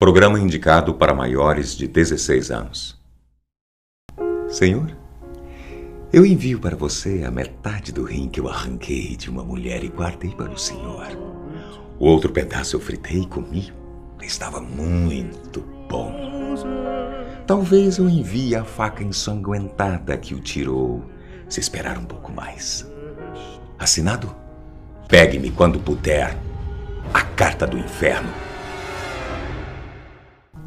Programa indicado para maiores de 16 anos. Senhor, eu envio para você a metade do rim que eu arranquei de uma mulher e guardei para o senhor. O outro pedaço eu fritei e comi. Estava muito bom. Talvez eu envie a faca ensanguentada que o tirou, se esperar um pouco mais. Assinado? Pegue-me quando puder. A Carta do Inferno.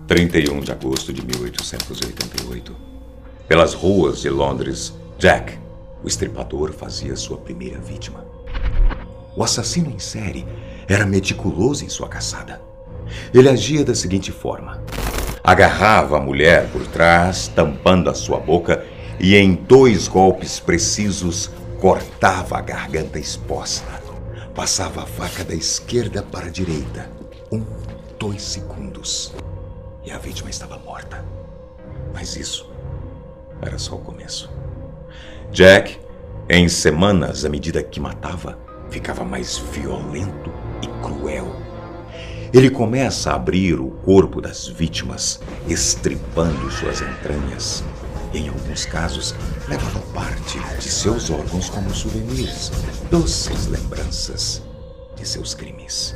31 de agosto de 1888. Pelas ruas de Londres, Jack, o estripador, fazia sua primeira vítima. O assassino em série era meticuloso em sua caçada. Ele agia da seguinte forma: agarrava a mulher por trás, tampando a sua boca, e em 2 golpes precisos cortava a garganta exposta. Passava a faca da esquerda para a direita. 2 segundos. E a vítima estava morta. Mas isso era só o começo. Jack, em semanas, à medida que matava, ficava mais violento e cruel. Ele começa a abrir o corpo das vítimas, estripando suas entranhas. E, em alguns casos, levava parte de seus órgãos como souvenirs, doces lembranças de seus crimes.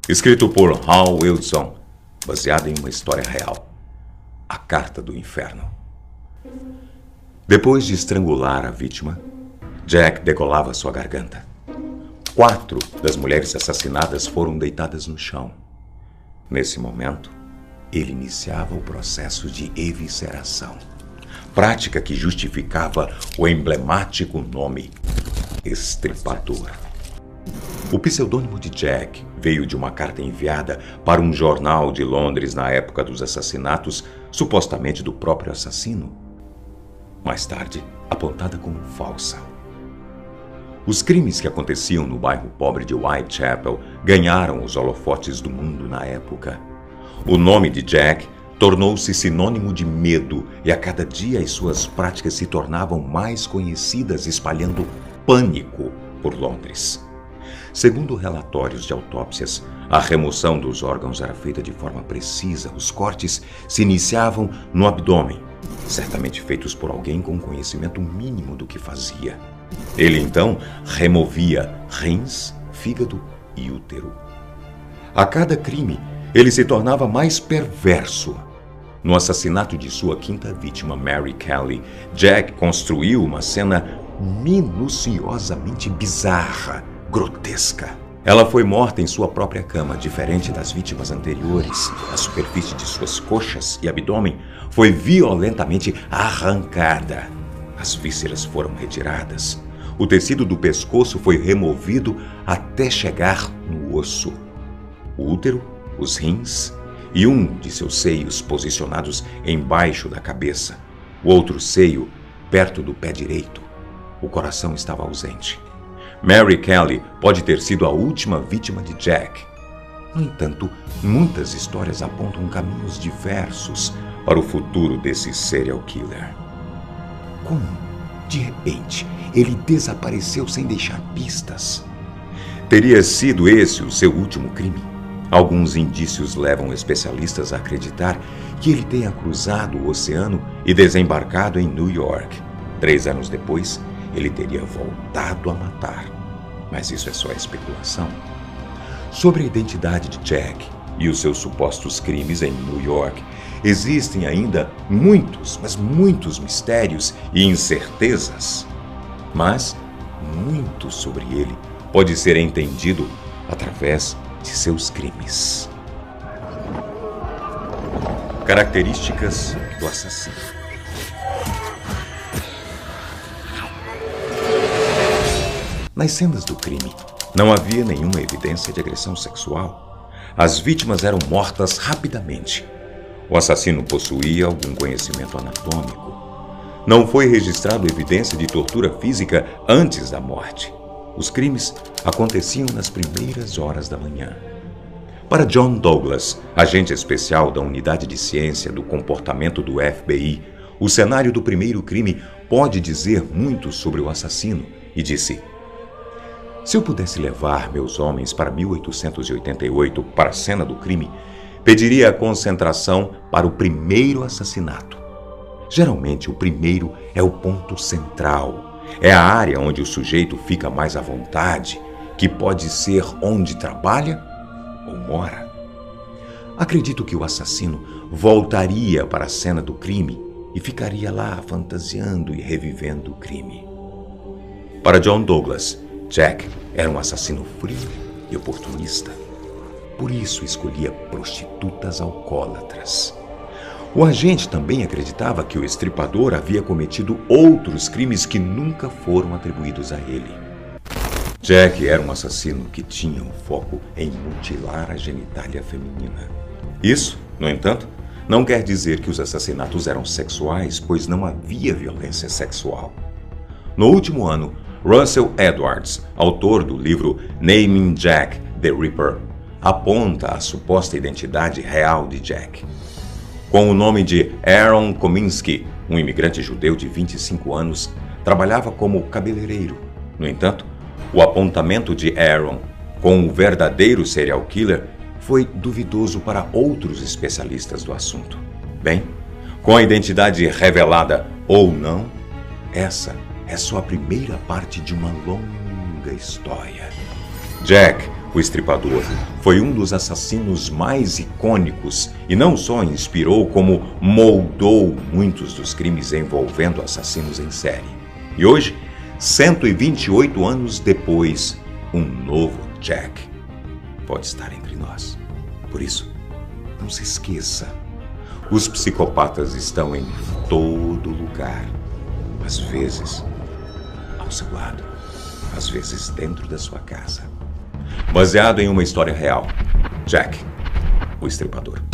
Escrito por Hal Wilson, baseado em uma história real. A Carta do Inferno. Depois de estrangular a vítima, Jack degolava sua garganta. 4 das mulheres assassinadas foram deitadas no chão. Nesse momento, ele iniciava o processo de evisceração, prática que justificava o emblemático nome Estripador. O pseudônimo de Jack veio de uma carta enviada para um jornal de Londres na época dos assassinatos, supostamente do próprio assassino. Mais tarde, apontada como falsa. Os crimes que aconteciam no bairro pobre de Whitechapel ganharam os holofotes do mundo na época. O nome de Jack tornou-se sinônimo de medo e a cada dia as suas práticas se tornavam mais conhecidas, espalhando pânico por Londres. Segundo relatórios de autópsias, a remoção dos órgãos era feita de forma precisa. Os cortes se iniciavam no abdômen, certamente feitos por alguém com conhecimento mínimo do que fazia. Ele então removia rins, fígado e útero. A cada crime, ele se tornava mais perverso. No assassinato de sua 5ª vítima, Mary Kelly, Jack construiu uma cena minuciosamente bizarra, grotesca. Ela foi morta em sua própria cama, diferente das vítimas anteriores. A superfície de suas coxas e abdômen foi violentamente arrancada. As vísceras foram retiradas. O tecido do pescoço foi removido até chegar no osso. O útero, os rins e um de seus seios posicionados embaixo da cabeça. O outro seio perto do pé direito. O coração estava ausente. Mary Kelly pode ter sido a última vítima de Jack. No entanto, muitas histórias apontam caminhos diversos para o futuro desse serial killer. Como, de repente, ele desapareceu sem deixar pistas? Teria sido esse o seu último crime? Alguns indícios levam especialistas a acreditar que ele tenha cruzado o oceano e desembarcado em New York. 3 anos depois, ele teria voltado a matar. Mas isso é só especulação. Sobre a identidade de Jack e os seus supostos crimes em New York, existem ainda muitos, mas muitos mistérios e incertezas. Mas muito sobre ele pode ser entendido através de seus crimes. Características do assassino. Nas cenas do crime, não havia nenhuma evidência de agressão sexual. As vítimas eram mortas rapidamente. O assassino possuía algum conhecimento anatômico. Não foi registrado evidência de tortura física antes da morte. Os crimes aconteciam nas primeiras horas da manhã. Para John Douglas, agente especial da Unidade de Ciência do Comportamento do FBI, o cenário do primeiro crime pode dizer muito sobre o assassino, e disse: se eu pudesse levar meus homens para 1888 para a cena do crime, pediria a concentração para o primeiro assassinato. Geralmente, o primeiro é o ponto central. É a área onde o sujeito fica mais à vontade, que pode ser onde trabalha ou mora. Acredito que o assassino voltaria para a cena do crime e ficaria lá fantasiando e revivendo o crime. Para John Douglas, Jack era um assassino frio e oportunista. Por isso escolhia prostitutas alcoólatras. O agente também acreditava que o estripador havia cometido outros crimes que nunca foram atribuídos a ele. Jack era um assassino que tinha um foco em mutilar a genitália feminina. Isso, no entanto, não quer dizer que os assassinatos eram sexuais, pois não havia violência sexual. No último ano, Russell Edwards, autor do livro Naming Jack the Ripper, aponta a suposta identidade real de Jack. Com o nome de Aaron Kominsky, um imigrante judeu de 25 anos, trabalhava como cabeleireiro. No entanto, o apontamento de Aaron com o verdadeiro serial killer foi duvidoso para outros especialistas do assunto. Bem, com a identidade revelada ou não, essa é só a primeira parte de uma longa história. Jack, o Estripador, foi um dos assassinos mais icônicos e não só inspirou, como moldou muitos dos crimes envolvendo assassinos em série. E hoje, 128 anos depois, um novo Jack pode estar entre nós. Por isso, não se esqueça, os psicopatas estão em todo lugar. Às vezes, ao seu lado, às vezes dentro da sua casa. Baseado em uma história real, Jack, o Estripador.